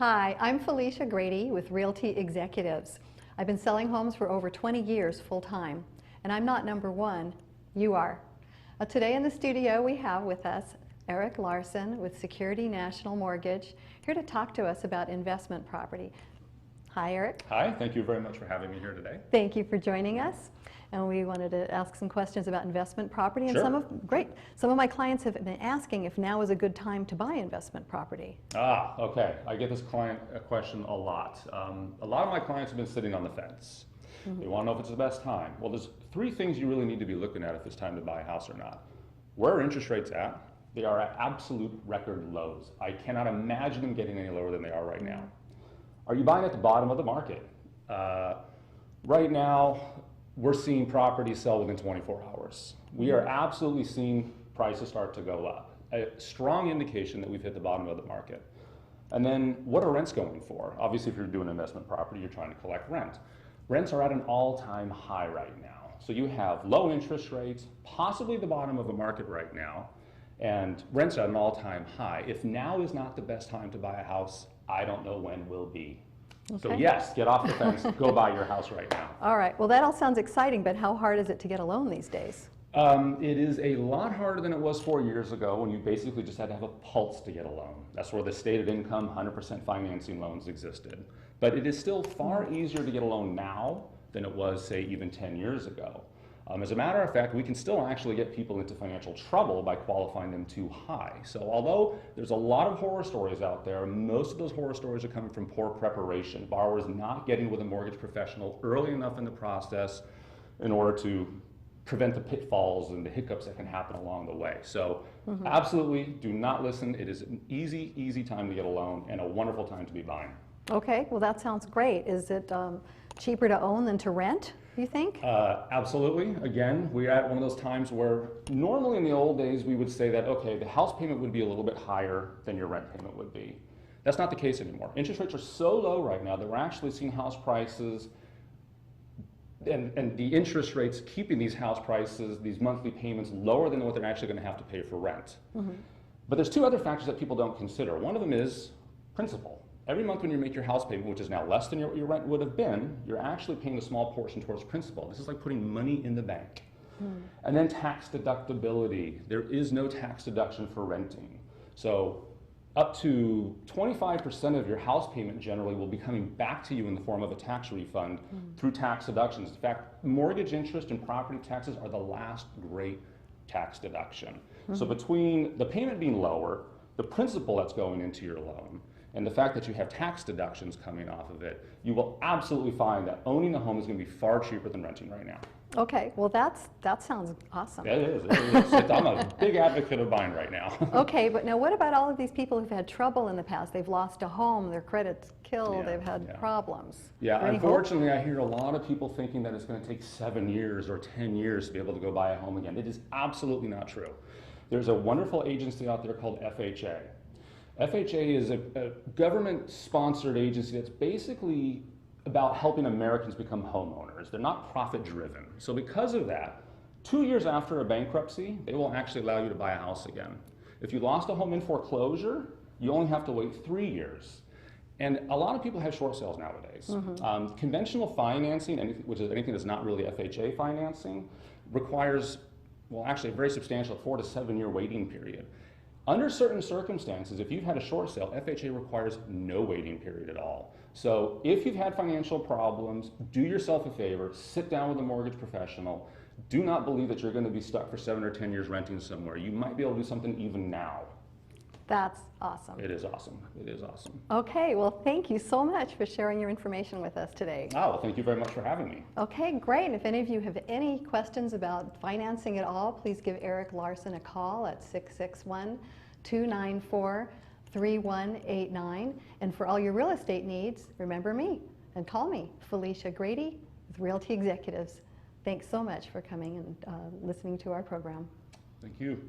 Hi, I'm Felicia Grady with Realty Executives. I've been selling homes for over 20 years full-time, and I'm not number one, you are. Today in the studio we have with us Eric Larson with Security National Mortgage, here to talk to us about investment property. Hi, Eric. Hi, thank you very much for having me here today. Thank you for joining us. And we wanted to ask some questions about investment property. And Sure. some of my clients have been asking if now is a good time to buy investment property. Okay. I get this client question a lot. A lot of my clients have been sitting on the fence. They want to know if it's the best time. Well, there's three things you really need to be looking at if it's time to buy a house or not. Where are interest rates at? They are at absolute record lows. I cannot imagine them getting any lower than they are right now. Are you buying at the bottom of the market? Right now, we're seeing properties sell within 24 hours. We are absolutely seeing prices start to go up. A strong indication that we've hit the bottom of the market. And then what are rents going for? Obviously, if you're doing investment property, you're trying to collect rent. Rents are at an all-time high right now. So you have low interest rates, possibly the bottom of the market right now, and rents at an all-time high. If now is not the best time to buy a house, I don't know when will be. Okay. So yes, get off the fence, go buy your house right now. All right, well that all sounds exciting, but how hard is it to get a loan these days? It is a lot harder than it was 4 years ago when you basically just had to have a pulse to get a loan. That's where the stated income 100% financing loans existed. But it is still far easier to get a loan now than it was, say, even 10 years ago. As a matter of fact, we can still actually get people into financial trouble by qualifying them too high. So although there's a lot of horror stories out there, most of those horror stories are coming from poor preparation. Borrowers not getting with a mortgage professional early enough in the process in order to prevent the pitfalls and the hiccups that can happen along the way. So absolutely do not listen. It is an easy, easy time to get a loan and a wonderful time to be buying. Okay, well that sounds great. Is it cheaper to own than to rent, you think? Absolutely. Again, we're at one of those times where normally in the old days we would say that, okay, the house payment would be a little bit higher than your rent payment would be. That's not the case anymore. Interest rates are so low right now that we're actually seeing house prices and the interest rates keeping these house prices, these monthly payments, lower than what they're actually going to have to pay for rent. But there's two other factors that people don't consider. One of them is principal. Every month when you make your house payment, which is now less than your rent would have been, you're actually paying a small portion towards principal. This is like putting money in the bank. And then tax deductibility. There is no tax deduction for renting. So up to 25% of your house payment generally will be coming back to you in the form of a tax refund through tax deductions. In fact, mortgage interest and property taxes are the last great tax deduction. So between the payment being lower, the principal that's going into your loan, and the fact that you have tax deductions coming off of it, you will absolutely find that owning a home is going to be far cheaper than renting right now. Okay, well that sounds awesome. It is. I'm a big advocate of buying right now. Okay, but now what about all of these people who've had trouble in the past? They've lost a home, their credit's killed, they've had problems. Yeah, unfortunately I hear a lot of people thinking that it's going to take 7 years or 10 years to be able to go buy a home again. It is absolutely not true. There's a wonderful agency out there called FHA. FHA is a government-sponsored agency that's basically about helping Americans become homeowners. They're not profit-driven. So because of that, 2 years after a bankruptcy, they will actually allow you to buy a house again. If you lost a home in foreclosure, you only have to wait 3 years. And a lot of people have short sales nowadays. Conventional financing, which is anything that's not really FHA financing, requires, well, actually a very substantial 4 to 7 year waiting period. Under certain circumstances, if you've had a short sale, FHA requires no waiting period at all. So if you've had financial problems, do yourself a favor, sit down with a mortgage professional. Do not believe that you're going to be stuck for 7 or 10 years renting somewhere. You might be able to do something even now. That's awesome. It is awesome. It is awesome. Okay, well thank you so much for sharing your information with us today. Oh, well, thank you very much for having me. Okay, great. And if any of you have any questions about financing at all, please give Eric Larson a call at 661-294-3189. And for all your real estate needs, remember me and call me, Felicia Grady with Realty Executives. Thanks so much for coming and listening to our program. Thank you.